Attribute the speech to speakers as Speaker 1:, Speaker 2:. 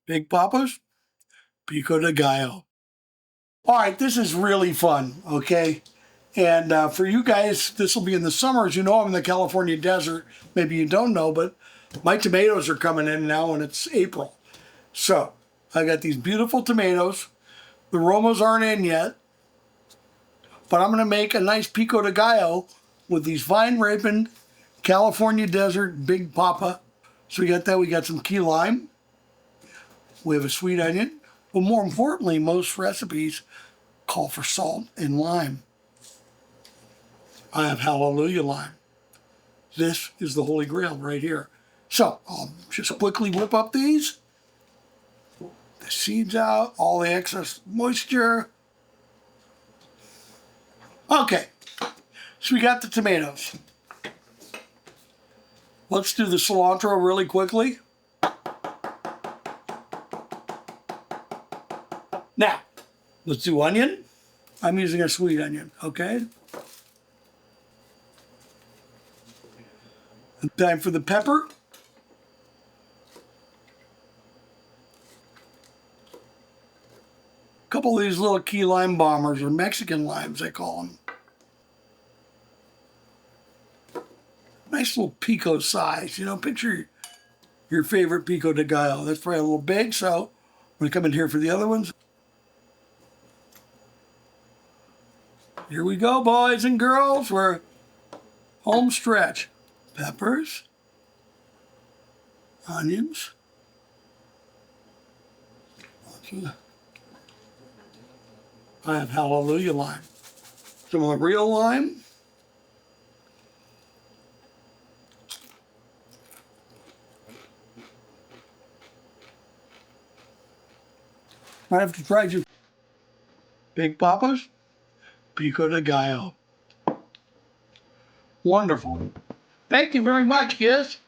Speaker 1: Big Poppa's Pico de Gallo. All right, this is really fun, okay? And for you guys, this will be in the summer. As you know, I'm in the California desert. Maybe you don't know, but my tomatoes are coming in now and it's April. So I got these beautiful tomatoes. The Romas aren't in yet, but I'm gonna make a nice Pico de Gallo with these vine ripened California desert Big Poppa. So we got that, we got some key lime. We have a sweet onion. But more importantly, most recipes call for salt and lime. I have Jallelujah Lime. This is the Holy Grail right here. So I'll just quickly whip up these. The seeds out, all the excess moisture. Okay, so we got the tomatoes. Let's do the cilantro really quickly. Now, let's do onion. I'm using a sweet onion, okay? Time for the pepper. A couple of these little key lime bombers, or Mexican limes, they call them. Nice little pico size, you know, picture your favorite Pico de Gallo. That's probably a little big, so I'm gonna come in here for the other ones. Here we go, boys and girls, we're home stretch. Peppers, onions, I have Jallelujah Lime. Some of the real lime. I have to try you. Big Poppa's Pico de Gallo. Wonderful. Thank you very much, kids.